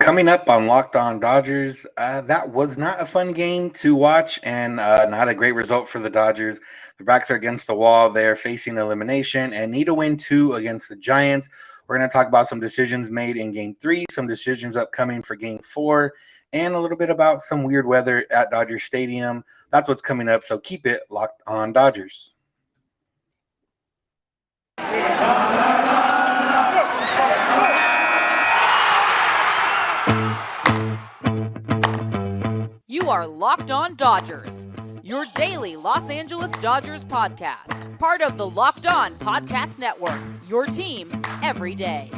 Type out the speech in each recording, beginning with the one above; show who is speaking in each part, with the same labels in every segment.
Speaker 1: Coming up on Locked On Dodgers, that was not a fun game to watch and not a great result for the Dodgers. The backs are against the wall. They're facing elimination and need to win 2 against the Giants. We're going to talk about some decisions made in Game 3, some decisions upcoming for Game 4, and a little bit about some weird weather at Dodger Stadium. That's what's coming up, so keep it locked on Dodgers.
Speaker 2: You are Locked On Dodgers, your daily Los Angeles Dodgers podcast. Part of the Locked On Podcast Network, your team every day.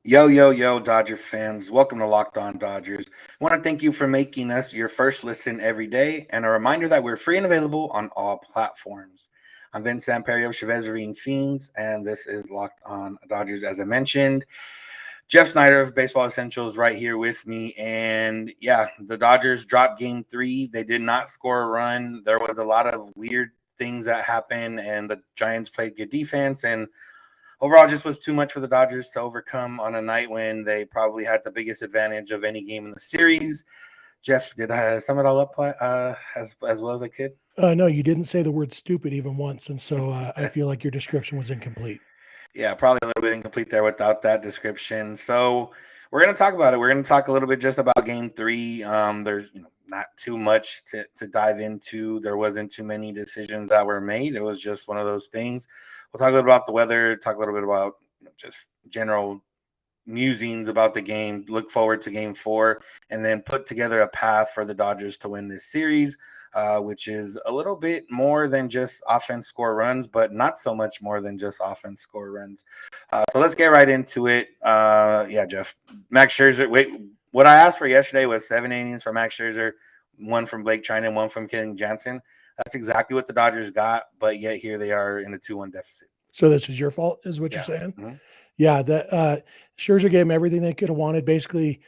Speaker 2: Yo, Dodger fans. Welcome to Locked On Dodgers. I want to thank you for making us your first listen every day, and a reminder that we're free and available on all platforms. I'm Samperio, Chavez Fiends, and this is Locked On Dodgers, as I mentioned. Jeff Snider of Baseball Essentials right here with me. And yeah, the Dodgers dropped Game 3. They did not score a run. There was a lot of weird things that happened, and the Giants played good defense. And overall, just was too much for the Dodgers to overcome on a night when they probably had the biggest advantage of any game in the series. Jeff, did I sum it all up as well as I could?
Speaker 3: No, you didn't say the word stupid even once, and so I feel like your description was incomplete.
Speaker 1: Yeah, probably a little bit incomplete there without that description. So we're going to talk about it. We're going to talk a little bit just about Game 3. There's not too much to dive into. There wasn't too many decisions that were made. It was just one of those things. We'll talk a little about the weather, talk a little bit about just general musings about the game, look forward to Game 4, and then put together a path for the Dodgers to win this series, which is a little bit more than just offense score runs, but not so much more than just offense score runs. So let's get right into it. Yeah, Jeff, Max Scherzer. Wait, what I asked for yesterday was 7 innings for Max Scherzer, 1 from Blake Trinan, and 1 from Kenley Jansen. That's exactly what the Dodgers got, but yet here they are in a 2-1 deficit.
Speaker 3: So this is your fault, is what you're saying?
Speaker 1: Mm-hmm.
Speaker 3: Yeah, that Scherzer gave him everything they could have wanted. Basically,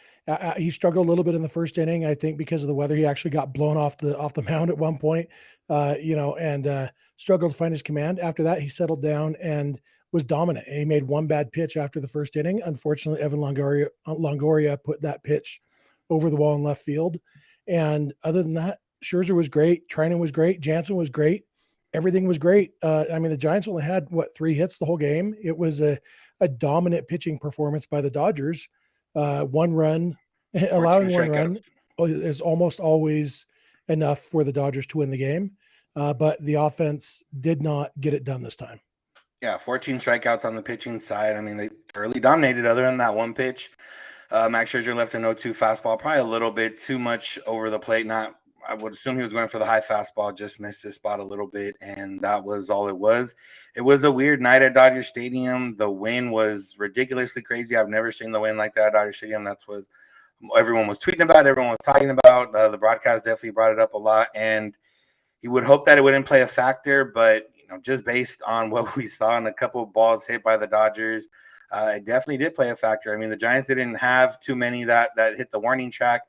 Speaker 3: he struggled a little bit in the first inning. I think because of the weather, he actually got blown off the mound at one point. And struggled to find his command. After that, he settled down and was dominant. He made 1 bad pitch after the first inning. Unfortunately, Evan Longoria put that pitch over the wall in left field. And other than that, Scherzer was great. Trinan was great. Jansen was great. Everything was great. The Giants only had 3 hits the whole game. It was a dominant pitching performance by the Dodgers. 1 run, allowing 1 run is almost always enough for the Dodgers to win the game. But the offense did not get it done this time.
Speaker 1: Yeah, 14 strikeouts on the pitching side. They thoroughly dominated other than that 1 pitch. Max Scherzer left an 0-2 fastball, probably a little bit too much over the plate. I would assume he was going for the high fastball, just missed his spot a little bit, and that was all it was. It was a weird night at Dodger Stadium. The wind was ridiculously crazy. I've never seen the wind like that at Dodger Stadium. That's what everyone was tweeting about, everyone was talking about. The broadcast definitely brought it up a lot, and you would hope that it wouldn't play a factor, but just based on what we saw in a couple of balls hit by the Dodgers, it definitely did play a factor. The Giants didn't have too many that hit the warning track.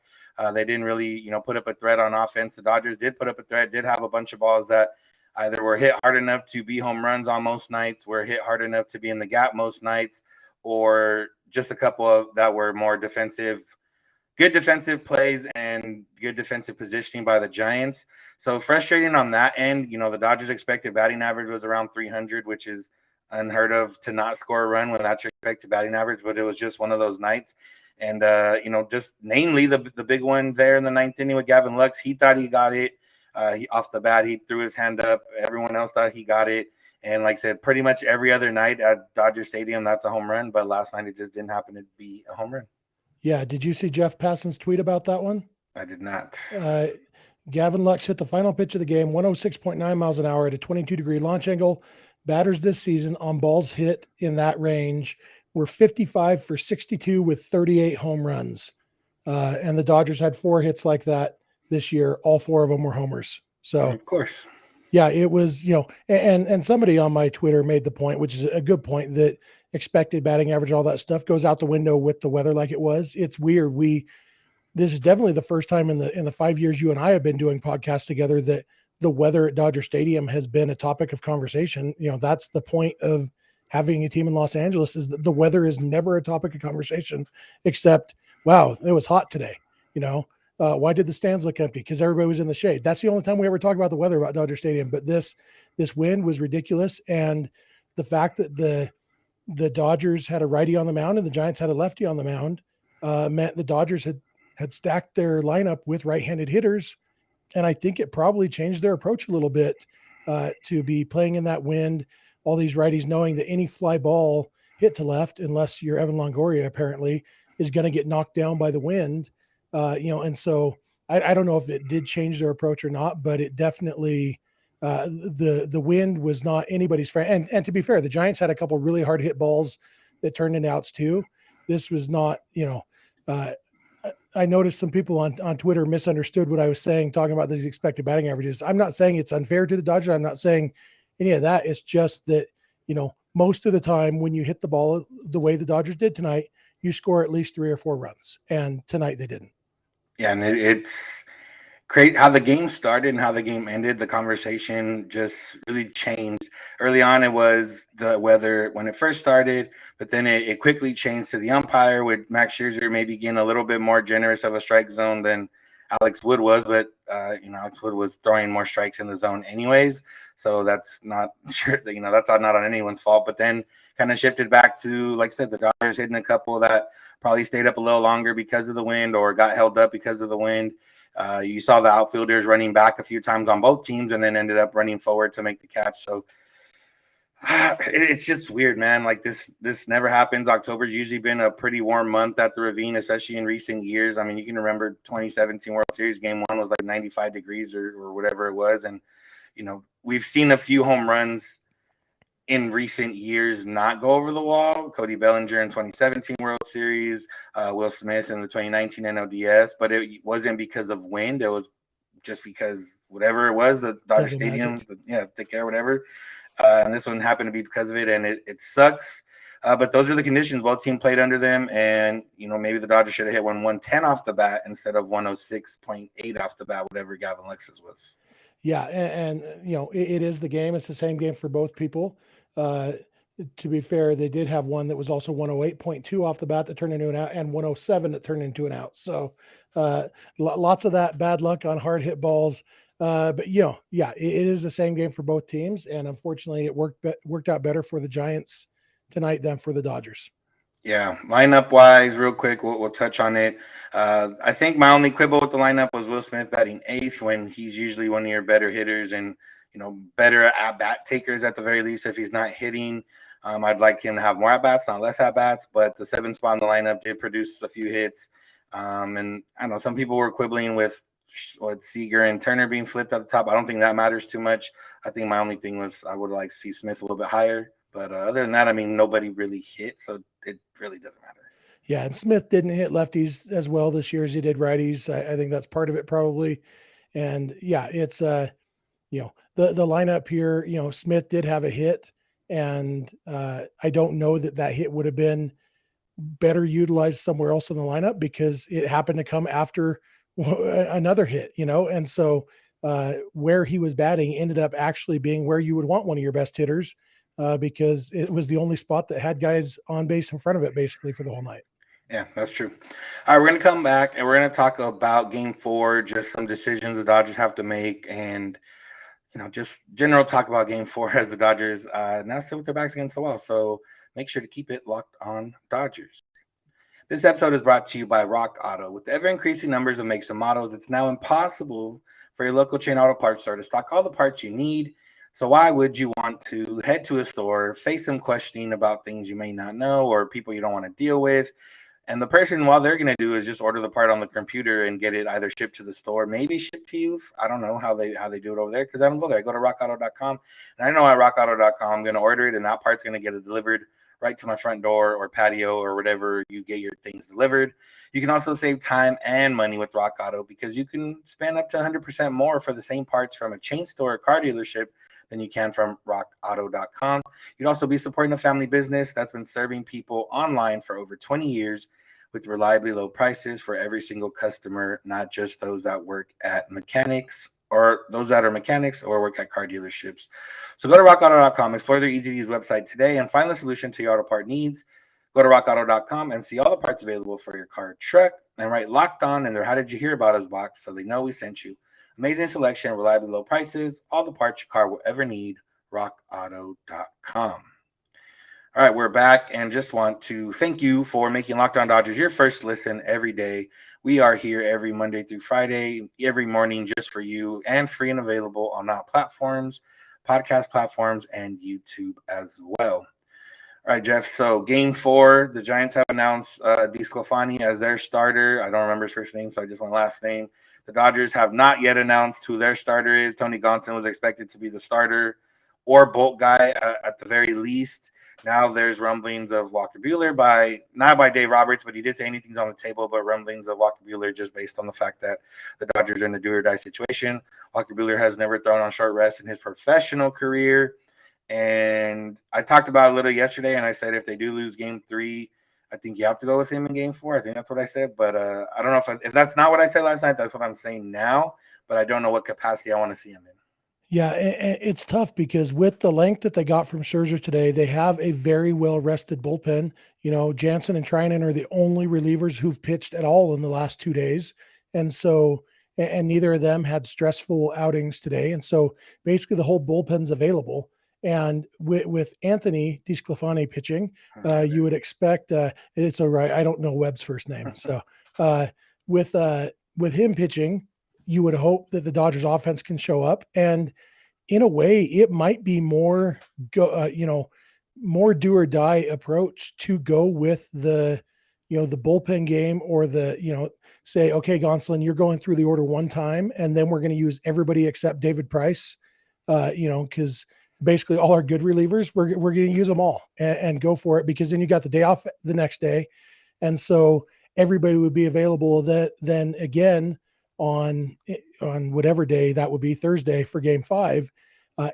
Speaker 1: They didn't really, put up a threat on offense. The Dodgers did put up a threat, did have a bunch of balls that either were hit hard enough to be home runs on most nights, were hit hard enough to be in the gap most nights, or just a couple of that were more defensive, good defensive plays and good defensive positioning by the Giants. So frustrating on that end. The Dodgers expected batting average was around 300, which is unheard of to not score a run when that's your expected batting average, but it was just one of those nights. And, just namely the big one there in the 9th inning with Gavin Lux, he thought he got it. Off the bat, he threw his hand up. Everyone else thought he got it. And like I said, pretty much every other night at Dodger Stadium, that's a home run. But last night, it just didn't happen to be a home run.
Speaker 3: Yeah. Did you see Jeff Passan's tweet about that one?
Speaker 1: I did not.
Speaker 3: Gavin Lux hit the final pitch of the game, 106.9 miles an hour at a 22-degree launch angle. Batters this season on balls hit in that range were 55 for 62 with 38 home runs. And the Dodgers had 4 hits like that this year. All 4 of them were homers. So,
Speaker 1: of course.
Speaker 3: Yeah, it was, and somebody on my Twitter made the point, which is a good point, that expected batting average, all that stuff goes out the window with the weather like it was. It's weird. This is definitely the first time in the 5 years you and I have been doing podcasts together that the weather at Dodger Stadium has been a topic of conversation. That's the point of having a team in Los Angeles, is that the weather is never a topic of conversation, except, wow, it was hot today. Why did the stands look empty? Because everybody was in the shade. That's the only time we ever talk about the weather about Dodger Stadium. But this wind was ridiculous. And the fact that the Dodgers had a righty on the mound and the Giants had a lefty on the mound meant the Dodgers had stacked their lineup with right-handed hitters. And I think it probably changed their approach a little bit to be playing in that wind, all these righties knowing that any fly ball hit to left, unless you're Evan Longoria, apparently, is going to get knocked down by the wind. And so I don't know if it did change their approach or not, but it definitely the wind was not anybody's friend. And to be fair, the Giants had a couple really hard hit balls that turned into outs too. This was not, I noticed some people on Twitter misunderstood what I was saying, talking about these expected batting averages. I'm not saying it's unfair to the Dodgers. I'm not saying any of that. It's just that, most of the time when you hit the ball the way the Dodgers did tonight, you score at least 3 or 4 runs. And tonight they didn't.
Speaker 1: Yeah, and it's crazy how the game started and how the game ended. The conversation just really changed. Early on, it was the weather when it first started, but then it quickly changed to the umpire, with Max Scherzer maybe getting a little bit more generous of a strike zone than Alex Wood was. But Alex Wood was throwing more strikes in the zone anyways, so that's not sure. That's not on anyone's fault. But then kind of shifted back to, like I said, the Dodgers hitting a couple that probably stayed up a little longer because of the wind or got held up because of the wind. You saw the outfielders running back a few times on both teams and then ended up running forward to make the catch. So it's just weird, man. Like this never happens. October's usually been a pretty warm month at the Ravine, especially in recent years. I mean, you can remember 2017 World Series game 1 was like 95 degrees or whatever it was. And, we've seen a few home runs in recent years not go over the wall. Cody Bellinger in 2017 World Series, Will Smith in the 2019 NLDS, but it wasn't because of wind. It was just because whatever it was, the Dodger Stadium, thick air, whatever. And this one happened to be because of it, and it sucks. But those are the conditions. Both teams played under them, and maybe the Dodgers should have hit 110 off the bat instead of 106.8 off the bat, whatever Gavin Lexus was.
Speaker 3: Yeah, and it is the game. It's the same game for both people. To be fair, they did have one that was also 108.2 off the bat that turned into an out, and 107 that turned into an out. So lots of that bad luck on hard hit balls. But it is the same game for both teams, and unfortunately, it worked out better for the Giants tonight than for the Dodgers.
Speaker 1: Yeah, lineup wise, real quick, we'll touch on it. I think my only quibble with the lineup was Will Smith batting 8th when he's usually one of your better hitters and better at bat takers at the very least. If he's not hitting, I'd like him to have more at bats, not less at bats. But the 7th spot in the lineup did produce a few hits, and I know some people were quibbling with Seager and Turner being flipped at the top. I don't think that matters too much. I think my only thing was I would like to see Smith a little bit higher. But other than that, I mean, nobody really hit, so it really doesn't matter.
Speaker 3: Yeah, and Smith didn't hit lefties as well this year as he did righties. I think that's part of it probably. And yeah, it's the lineup here. Smith did have a hit, and I don't know that hit would have been better utilized somewhere else in the lineup because it happened to come after another hit. And so where he was batting ended up actually being where you would want one of your best hitters. Because it was the only spot that had guys on base in front of it basically for the whole night.
Speaker 1: Yeah, that's true. All right, we're going to come back and we're going to talk about game 4, just some decisions the Dodgers have to make, and just general talk about game 4 as the Dodgers now sit with their backs against the wall. So make sure to keep it locked on Dodgers. This episode is brought to you by Rock Auto. With the ever-increasing numbers of makes and models, it's now impossible for your local chain auto parts store to stock all the parts you need. So why would you want to head to a store, face some questioning about things you may not know or people you don't want to deal with? And the person, all they're going to do is just order the part on the computer and get it either shipped to the store, maybe shipped to you. I don't know how they do it over there because I don't go there. I go to rockauto.com, and I know at rockauto.com I'm going to order it, and that part's going to get it delivered right to my front door or patio or whatever you get your things delivered. You can also save time and money with Rock Auto because you can spend up to 100% more for the same parts from a chain store or car dealership than you can from rockauto.com. You'd also be supporting a family business that's been serving people online for over 20 years with reliably low prices for every single customer, not just those that work at mechanics or those that are mechanics or work at car dealerships. So go to rockauto.com, explore their easy to use website today, and find the solution to your auto part needs. Go to rockauto.com and see all the parts available for your car or truck, and write Locked On in their How Did You Hear About Us box so they know we sent you. Amazing selection, reliably low prices, all the parts your car will ever need. rockauto.com. All right, we're back and just want to thank you for making Locked On Dodgers your first listen every day. We are here every Monday through Friday, every morning just for you, and free and available on all platforms, podcast platforms, and YouTube as well. All right, Jeff. So game 4, the Giants have announced DeSclafani as their starter. I don't remember his first name, so I just went last name. The Dodgers have not yet announced who their starter is. Tony Gonsolin was expected to be the starter or Bolt guy at the very least. Now there's rumblings of Walker Buehler not by Dave Roberts, but he did say anything's on the table, but rumblings of Walker Buehler just based on the fact that the Dodgers are in a do or die situation. Walker Buehler has never thrown on short rest in his professional career. And I talked about it a little yesterday, and I said if they do lose game 3, I think you have to go with him in game 4. I think that's what I said. But I don't know if that's not what I said last night. That's what I'm saying now. But I don't know what capacity I want to see him in.
Speaker 3: Yeah, it's tough because with the length that they got from Scherzer today, they have a very well-rested bullpen. You know, Jansen and Trinan are the only relievers who've pitched at all in the last 2 days. And so, and neither of them had stressful outings today. And so basically the whole bullpen's available. And with Anthony DeSclafani pitching, you would expect, it's all right. I don't know Webb's first name. So with him pitching, you would hope that the Dodgers offense can show up. And in a way, it might be more more do or die approach to go with the bullpen game, or say, okay, Gonsolin, you're going through the order one time, and then we're going to use everybody except David Price, because basically all our good relievers, we're going to use them all and go for it, because then you got the day off the next day. And so everybody would be available then again on whatever day that would be, Thursday for game 5.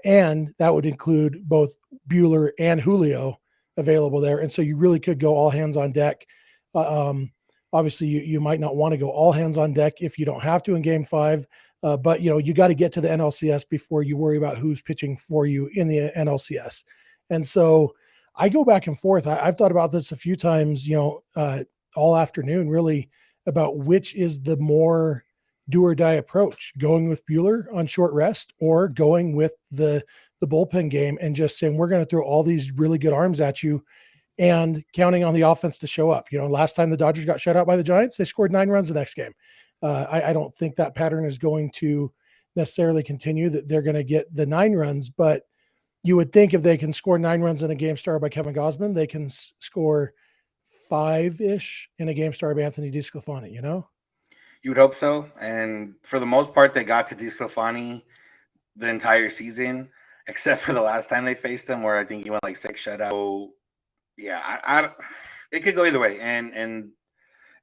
Speaker 3: And that would include both Buehler and Julio available there. And so you really could go all hands on deck. Obviously you might not want to go all hands on deck if you don't have to in game 5. But you got to get to the NLCS before you worry about who's pitching for you in the NLCS. And so I go back and forth. I've thought about this a few times, all afternoon, really, about which is the more do or die approach, going with Buehler on short rest or going with the bullpen game and just saying, we're going to throw all these really good arms at you and counting on the offense to show up. Last time the Dodgers got shut out by the Giants, they scored 9 runs the next game. I don't think that pattern is going to necessarily continue, that they're going to get the 9 runs, but you would think if they can score 9 runs in a game started by Kevin Gausman, they can score 5-ish in a game started by Anthony DeSclafani,
Speaker 1: You would hope so. And for the most part, they got to DeSclafani the entire season, except for the last time they faced him, where I think he went like 6 shutouts. So, yeah, it could go either way. And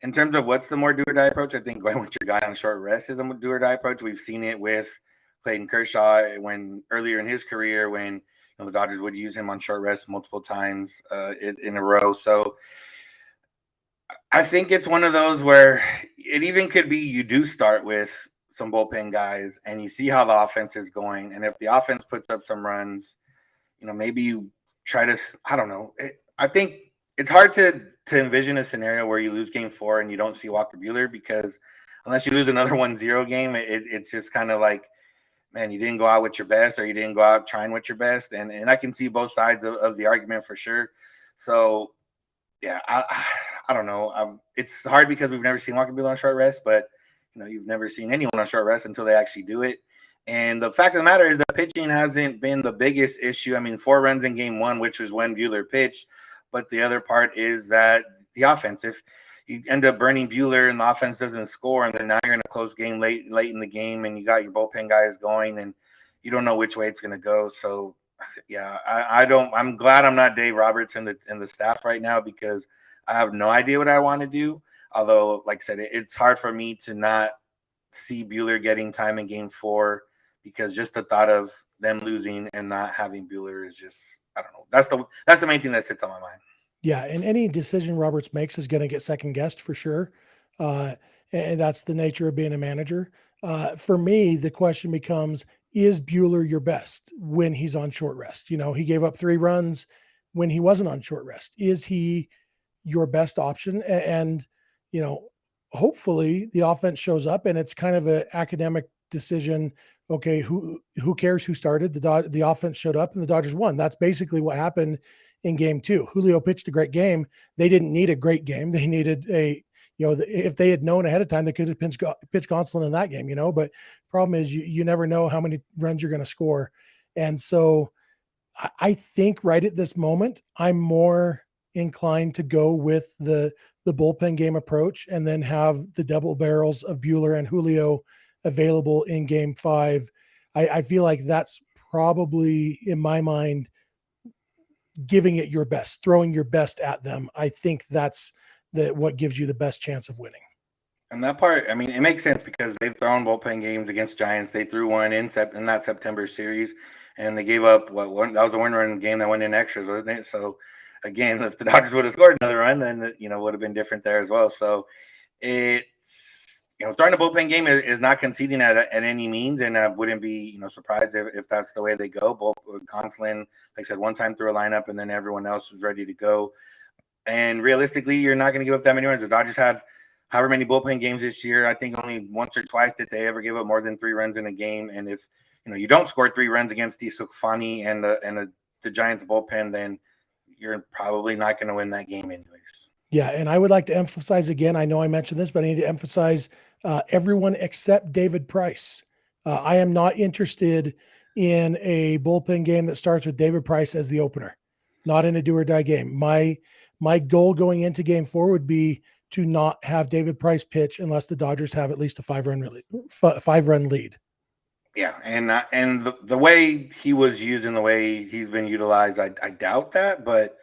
Speaker 1: in terms of what's the more do or die approach, I think going with your guy on short rest is the do or die approach. We've seen it with Clayton Kershaw when earlier in his career, when the Dodgers would use him on short rest multiple times in a row. So I think it's one of those where it even could be you do start with some bullpen guys and you see how the offense is going. And if the offense puts up some runs, maybe you try to, I don't know. I think it's hard to envision a scenario where you lose game 4 and you don't see Walker Buehler, because unless you lose another 1-0 game, it's just kind of like, man, you didn't go out with your best, or you didn't go out trying with your best. And I can see both sides of the argument for sure. So, yeah, I don't know. It's hard because we've never seen Walker Buehler on short rest, but you've never seen anyone on short rest until they actually do it. And the fact of the matter is that pitching hasn't been the biggest issue. I mean, 4 runs in game 1, which was when Buehler pitched. But the other part is that the offense, if you end up burning Buehler and the offense doesn't score, and then now you're in a close game late in the game, and you got your bullpen guys going, and you don't know which way it's going to go. So, yeah, I'm glad I'm not Dave Roberts and the staff right now, because I have no idea what I want to do. Although, like I said, it's hard for me to not see Buehler getting time in game 4, because just the thought of them losing and not having Buehler is just, I don't know. That's the main thing that sits on my mind.
Speaker 3: Yeah, and any decision Roberts makes is going to get second guessed for sure. And that's the nature of being a manager. For me, the question becomes, is Bueller your best when he's on short rest? He gave up 3 runs when he wasn't on short rest. Is he your best option? And, you know, hopefully the offense shows up and it's kind of an academic decision. Okay, who cares who started? The offense showed up and the Dodgers won. That's basically what happened in game 2. Julio pitched a great game. They didn't need a great game. They needed if they had known ahead of time, they could have pitched Gonsolin in that game, but problem is you never know how many runs you're going to score. And so I think right at this moment, I'm more inclined to go with the bullpen game approach and then have the double barrels of Bueller and Julio available in game 5. I feel like that's probably, in my mind, giving it your best, throwing your best at them. I think that's what gives you the best chance of winning.
Speaker 1: And that part, I mean, it makes sense because they've thrown bullpen games against Giants. They threw one in that September series, and they gave up that was a one-run game that went in extras, wasn't it? So, again, if the Dodgers would have scored another run, then would have been different there as well. So, it's starting a bullpen game is not conceding at any means, and I wouldn't be surprised if that's the way they go. Both Gonsolin, like I said, one time through a lineup, and then everyone else was ready to go. And realistically, you're not going to give up that many runs. The Dodgers had however many bullpen games this year. I think only once or twice did they ever give up more than 3 runs in a game. And if you don't score 3 runs against DeSclafani and the Giants bullpen, then you're probably not going to win that game anyways.
Speaker 3: Yeah, and I would like to emphasize again, I know I mentioned this, but I need to emphasize everyone except David Price. I am not interested in a bullpen game that starts with David Price as the opener, not in a do or die game. My goal going into game 4 would be to not have David Price pitch unless the Dodgers have at least a 5-run lead.
Speaker 1: Yeah, and the way he was used and the way he's been utilized, I doubt that, but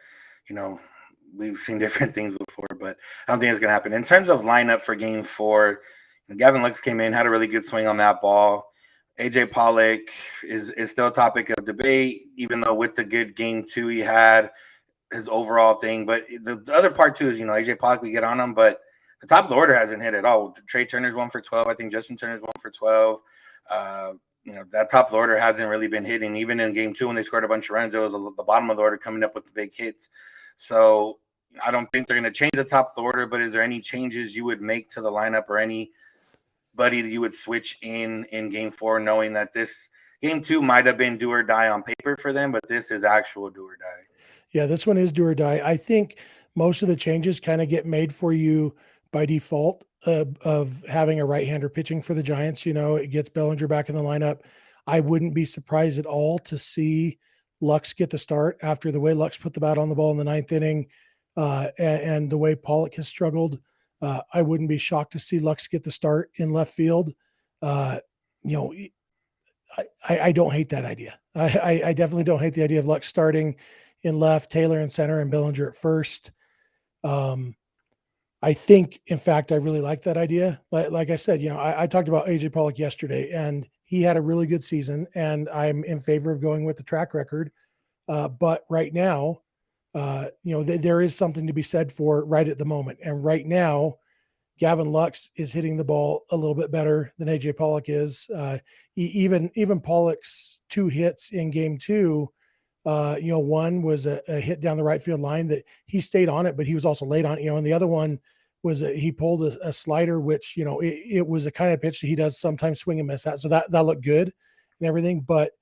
Speaker 1: we've seen different things before, but I don't think it's going to happen. In terms of lineup for game 4, Gavin Lux came in, had a really good swing on that ball. AJ Pollock is still a topic of debate, even though with the good game 2 he had, his overall thing. But the other part too is, AJ Pollock, we get on him, but the top of the order hasn't hit at all. Trey Turner's 1 for 12. I think Justin Turner's 1 for 12. That top of the order hasn't really been hitting. Even in game 2, when they scored a bunch of runs, it was the bottom of the order coming up with the big hits. So I don't think they're going to change the top of the order, but is there any changes you would make to the lineup or anybody that you would switch in game 4, knowing that this game 2 might have been do or die on paper for them, but this is actual do or die?
Speaker 3: Yeah, this one is do or die. I think most of the changes kind of get made for you by default of having a right-hander pitching for the Giants. It gets Bellinger back in the lineup. I wouldn't be surprised at all to see Lux get the start after the way Lux put the bat on the ball in the 9th inning and the way Pollock has struggled. I wouldn't be shocked to see Lux get the start in left field. I don't hate that idea. I definitely don't hate the idea of Lux starting in left, Taylor in center, and Bellinger at first. I think, in fact, I really like that idea. Like I said, I talked about AJ Pollock yesterday, and he had a really good season, and I'm in favor of going with the track record. But right now, there is something to be said for right at the moment. And right now, Gavin Lux is hitting the ball a little bit better than AJ Pollock is. Even Pollock's 2 hits in game 2, one was a hit down the right field line that he stayed on it, but he was also late on it, and the other one was he pulled a slider, which, it was a kind of pitch that he does sometimes swing and miss at. So that looked good and everything, but,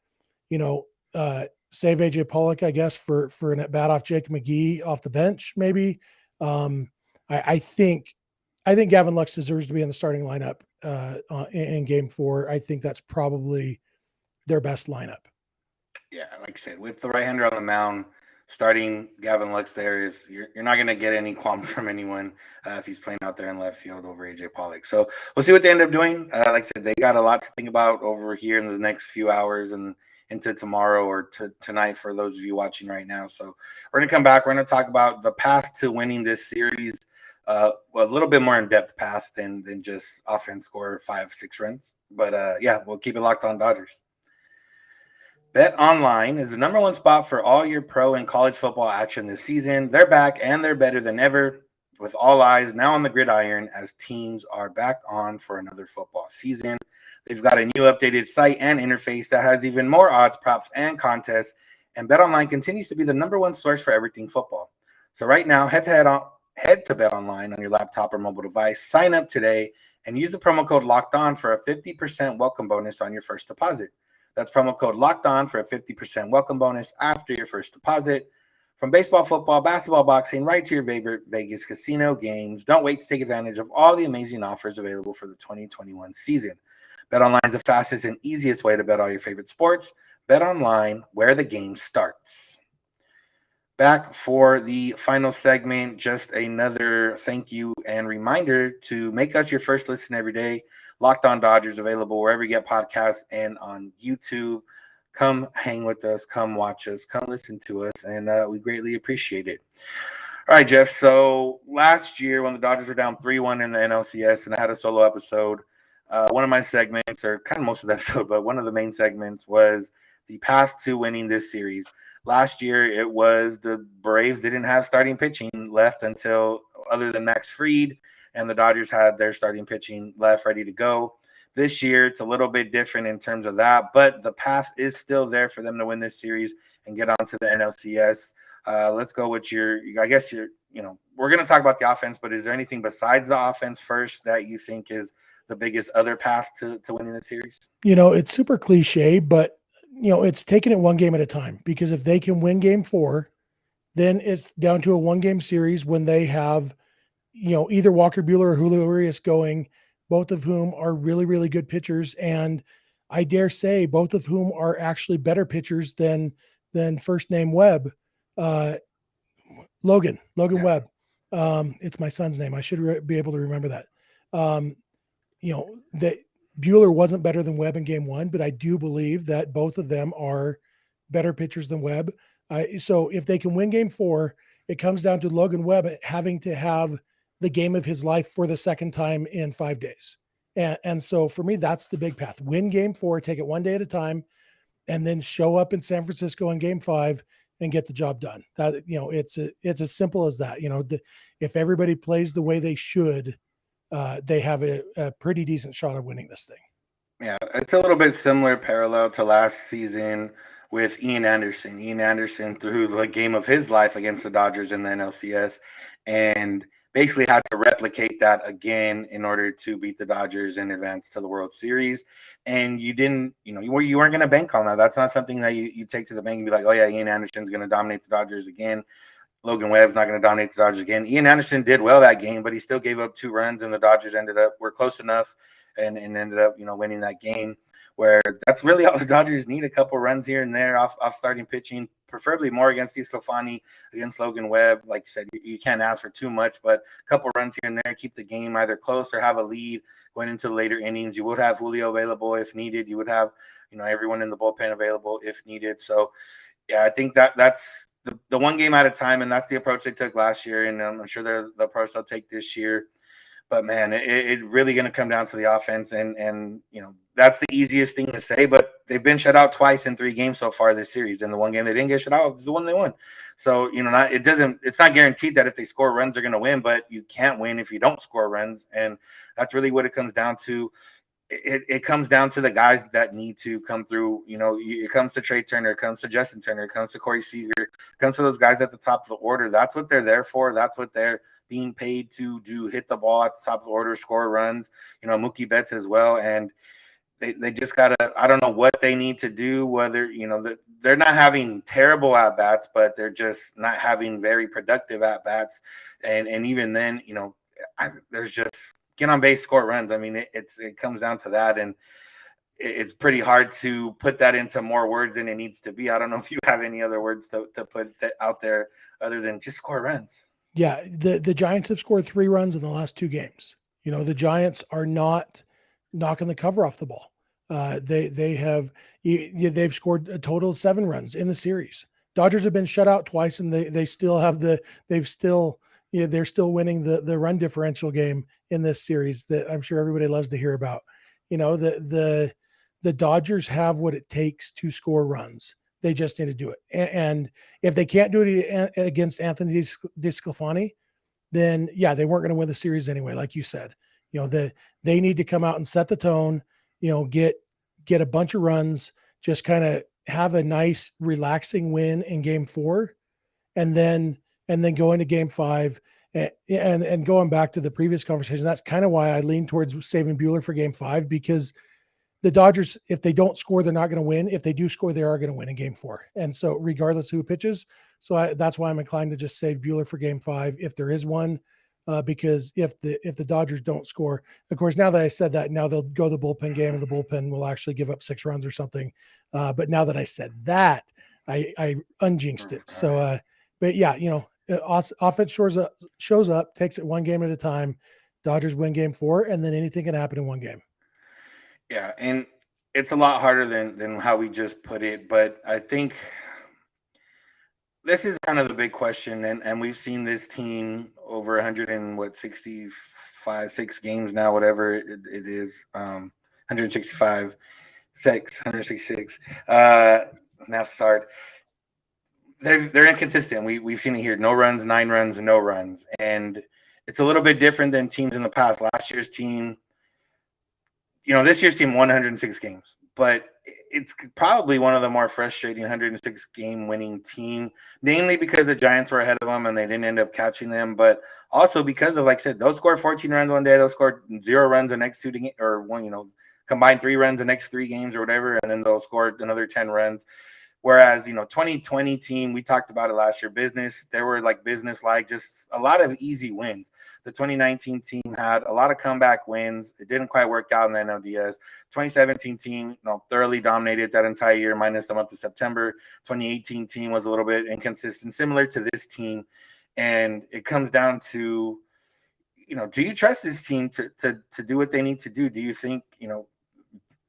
Speaker 3: save AJ Pollock, I guess, for an at bat off Jake McGee off the bench, maybe. I think Gavin Lux deserves to be in the starting lineup in game 4. I think that's probably their best lineup.
Speaker 1: Yeah, like I said, with the right-hander on the mound, starting Gavin Lux there is you're not going to get any qualms from anyone if he's playing out there in left field over AJ Pollock. So we'll see what they end up doing. Like I said, they got a lot to think about over here in the next few hours and into tomorrow or tonight for those of you watching right now. So we're going to come back. We're going to talk about the path to winning this series, a little bit more in-depth path than just offense score 5-6 runs. But we'll keep it locked on Dodgers. BetOnline is the #1 spot for all your pro and college football action this season. They're back and they're better than ever. with all eyes now on the gridiron as teams are back on for another football season. They've got a new updated site and interface that has even more odds, props, and contests, and BetOnline continues to be the number one source for everything football. So right now, head to BetOnline on your laptop or mobile device, sign up today, and use the promo code LOCKEDON for a 50% welcome bonus on your first deposit. That's promo code LOCKEDON for a 50% welcome bonus after your first deposit. From baseball, football, basketball, boxing, right to your favorite Vegas casino games, don't wait to take advantage of all the amazing offers available for the 2021 season. BetOnline is the fastest and easiest way to bet all your favorite sports. BetOnline, where the game starts. Back for the final segment, just another thank you and reminder to make us your first listen every day. Locked On Dodgers, available wherever you get podcasts and on YouTube. Come hang with us, come watch us, come listen to us, and we greatly appreciate it. All right, Jeff. So last year when the Dodgers were down 3-1 in the NLCS and I had a solo episode, one of my segments, or kind of most of the episode, but one of the main segments was the path to winning this series. Last year, it was the Braves didn't have starting pitching left until other than Max Fried, and the Dodgers had their starting pitching left ready to go. This year, it's a little bit different in terms of that, but the path is still there for them to win this series and get onto the NLCS. Let's go with we're going to talk about the offense, but is there anything besides the offense first that you think is the biggest other path to winning the series?
Speaker 3: It's super cliche, but it's taking it one game at a time, because if they can win game 4, then it's down to a 1-game series when they have, either Walker Buehler or Julio Urias going, both of whom are really, really good pitchers. And I dare say both of whom are actually better pitchers than first name Webb, Logan
Speaker 1: Yeah.
Speaker 3: Webb. It's my son's name. I should be able to remember that. That Buehler wasn't better than Webb in game 1, but I do believe that both of them are better pitchers than Webb. So if they can win game 4, it comes down to Logan Webb having to have the game of his life for the second time in 5 days. And so for me, that's the big path. Win game 4, take it one day at a time, and then show up in San Francisco in game 5 and get the job done. That, it's as simple as that. If everybody plays the way they should, they have a pretty decent shot of winning this thing.
Speaker 1: Yeah, it's a little bit similar parallel to last season with Ian Anderson. Ian Anderson threw the game of his life against the Dodgers in the NLCS and basically had to replicate that again in order to beat the Dodgers and advance to the World Series. And you didn't, you weren't going to bank on that. That's not something that you take to the bank and be like, oh yeah, Ian Anderson's going to dominate the Dodgers again. Logan Webb's not going to dominate the Dodgers again. Ian Anderson did well that game, but he still gave up 2 runs, and the Dodgers were close enough and ended up, winning that game, where that's really all the Dodgers need, a couple runs here and there off starting pitching, preferably more against DeSclafani, against Logan Webb. Like you said, you can't ask for too much, but a couple runs here and there, keep the game either close or have a lead going into the later innings. You would have Julio available if needed. You would have, everyone in the bullpen available if needed. So, yeah, I think that's the one game at a time, and that's the approach they took last year, and I'm sure they're the approach they'll take this year. But man, it really going to come down to the offense, and that's the easiest thing to say. But they've been shut out twice in 3 games so far this series, and the one game they didn't get shut out was the one they won. So it's not guaranteed that if they score runs they're going to win, but you can't win if you don't score runs, and that's really what it comes down to. It comes down to the guys that need to come through. It comes to Trey Turner, it comes to Justin Turner, it comes to Corey Seager, it comes to those guys at the top of the order. That's what they're there for. That's what they're being paid to do, hit the ball at the top of the order, score runs, Mookie Betts as well. And they just got to, I don't know what they need to do, whether, they're not having terrible at-bats, but they're just not having very productive at-bats. And even then, there's just, get on base, score runs. I mean, it comes down to that, and it's pretty hard to put that into more words than it needs to be. I don't know if you have any other words to put that out there other than just score runs.
Speaker 3: Yeah, the Giants have scored 3 runs in the last 2 games. The Giants are not knocking the cover off the ball. They've scored a total of 7 runs in the series. Dodgers have been shut out twice, and they're still winning the run differential game in this series that I'm sure everybody loves to hear about. The Dodgers have what it takes to score runs. They just need to do it. And if they can't do it against Anthony DeSclafani, then yeah, they weren't going to win the series anyway. Like you said, they need to come out and set the tone, get a bunch of runs, just kind of have a nice relaxing win in game 4, and then go into game 5. And going back to the previous conversation, that's kind of why I lean towards saving Buehler for game 5, because the Dodgers, if they don't score, they're not going to win. If they do score, they are going to win in game 4. And so regardless who pitches, that's why I'm inclined to just save Buehler for game 5 if there is one, because if the Dodgers don't score, of course, now that I said that, now they'll go the bullpen game and the bullpen will actually give up 6 runs or something. But now that I said that, I unjinxed it. So, but yeah, offense shows up, takes it one game at a time. Dodgers win game 4, and then anything can happen in one game.
Speaker 1: Yeah, and it's a lot harder than how we just put it, but I think this is kind of the big question, and we've seen this team over 165, 6 games now, whatever it is, 165, 166. Math's hard. They're inconsistent. We've seen it here: no runs, 9 runs, no runs, and it's a little bit different than teams in the past. Last year's team. This year's team won 106 games, but it's probably one of the more frustrating 106 game winning team, mainly because the Giants were ahead of them and they didn't end up catching them, but also because of, like I said, they'll score 14 runs one day, they'll score 0 runs the next 2 games, or one, combine 3 runs the next 3 games or whatever, and then they'll score another 10 runs. Whereas, 2020 team, we talked about it last year, they were like business-like, just a lot of easy wins. The 2019 team had a lot of comeback wins. It didn't quite work out in the NLCS. 2017 team, thoroughly dominated that entire year, minus the month of September. 2018 team was a little bit inconsistent, similar to this team. And it comes down to, do you trust this team to do what they need to do? Do you think,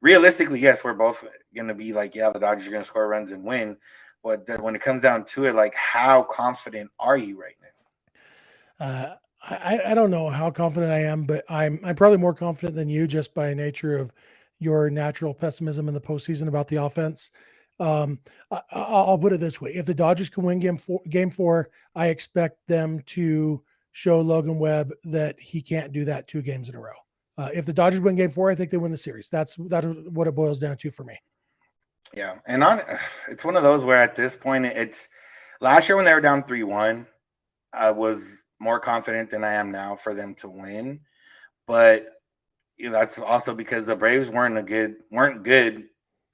Speaker 1: realistically, yes, we're both going to be like, yeah, the Dodgers are going to score runs and win. But when it comes down to it, like, how confident are you right now?
Speaker 3: I don't know how confident I am, but I'm probably more confident than you, just by nature of your natural pessimism in the postseason about the offense. I'll put it this way: if the Dodgers can win game 4, I expect them to show Logan Webb that he can't do that 2 games in a row. If the Dodgers win game 4, I think they win the series. That's what it boils down to for me.
Speaker 1: Yeah, and it's one of those where at this point, it's last year when they were down 3-1, I was more confident than I am now for them to win. But that's also because the Braves weren't a good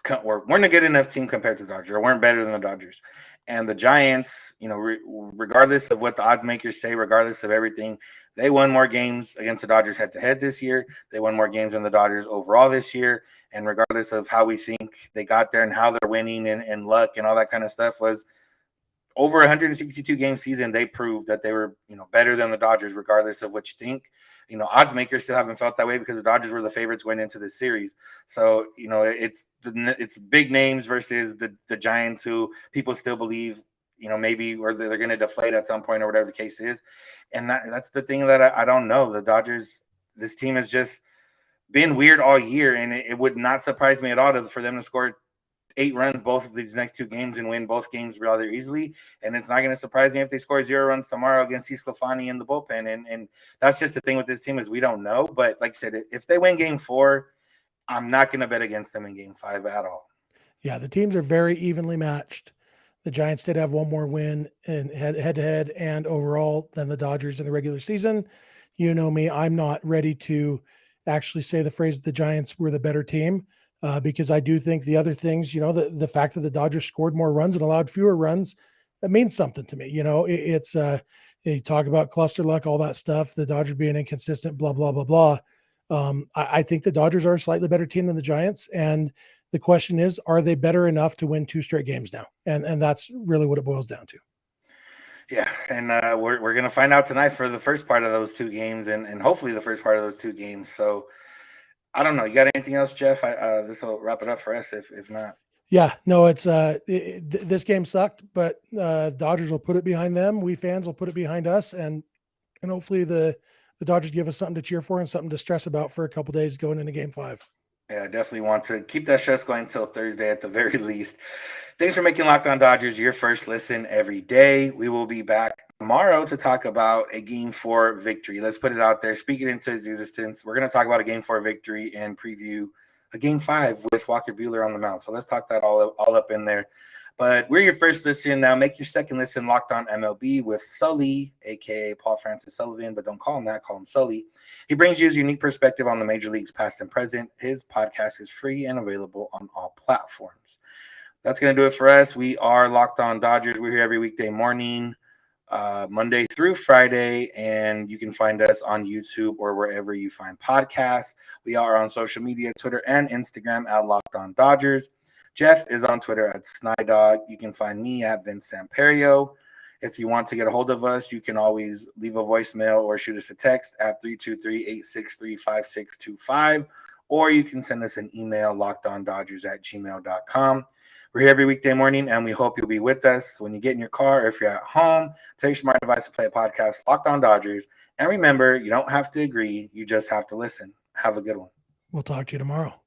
Speaker 1: enough team compared to the Dodgers, or weren't better than the Dodgers. And the Giants, regardless of what the odds makers say, regardless of everything, they won more games against the Dodgers head-to-head this year. They won more games than the Dodgers overall this year. And regardless of how we think they got there and how they're winning and luck and all that kind of stuff, was over 162 game season, they proved that they were, better than the Dodgers, regardless of what you think. Odds makers still haven't felt that way because the Dodgers were the favorites going into this series. So, it's big names versus the Giants, who people still believe, maybe, or they're going to deflate at some point, or whatever the case is. And that's the thing that I don't know. The Dodgers, this team has just been weird all year, and it would not surprise me at all for them to score 8 runs both of these next 2 games and win both games rather easily. And it's not going to surprise me if they score 0 runs tomorrow against Sclafani in the bullpen. And that's just the thing with this team, is we don't know. But like I said, if they win game 4, I'm not going to bet against them in game 5 at all.
Speaker 3: Yeah, the teams are very evenly matched. The Giants did have one more win in head-to-head and overall than the Dodgers in the regular season. You know me, I'm not ready to actually say the phrase the Giants were the better team. Because I do think the other things, the fact that the Dodgers scored more runs and allowed fewer runs, that means something to me. It's you talk about cluster luck, all that stuff, the Dodgers being inconsistent, blah, blah, blah, blah. I think the Dodgers are a slightly better team than the Giants. And the question is, are they better enough to win 2 straight games now? And that's really what it boils down to.
Speaker 1: Yeah, and we're going to find out tonight for the first part of those 2 games, and hopefully the first part of those 2 games. So, I don't know. You got anything else, Jeff? This will wrap it up for us. If not,
Speaker 3: yeah, no, it's this game sucked, but Dodgers will put it behind them. We fans will put it behind us, and hopefully the Dodgers give us something to cheer for and something to stress about for a couple days going into game 5.
Speaker 1: Yeah, I definitely want to keep that stress going until Thursday at the very least. Thanks for making Locked On Dodgers your first listen every day. We will be back tomorrow to talk about a Game 4 victory. Let's put it out there. Speak it into its existence. We're going to talk about a Game 4 victory and preview a Game 5 with Walker Buehler on the mound. So let's talk that all up in there. But we're your first listen. Now make your second listen Locked On MLB with Sully, a.k.a. Paul Francis Sullivan, but don't call him that. Call him Sully. He brings you his unique perspective on the major leagues past and present. His podcast is free and available on all platforms. That's going to do it for us. We are Locked On Dodgers. We're here every weekday morning, Monday through Friday, and you can find us on YouTube or wherever you find podcasts. We are on social media, Twitter and Instagram at Locked On Dodgers. Jeff is on Twitter at Snider. You can find me at Vince Samperio. If you want to get a hold of us, you can always leave a voicemail or shoot us a text at 323-863-5625, or you can send us an email, lockedondodgers@gmail.com. We're here every weekday morning, and we hope you'll be with us when you get in your car or if you're at home. Take your smart device to play a podcast, Locked On Dodgers. And remember, you don't have to agree. You just have to listen. Have a good one.
Speaker 3: We'll talk to you tomorrow.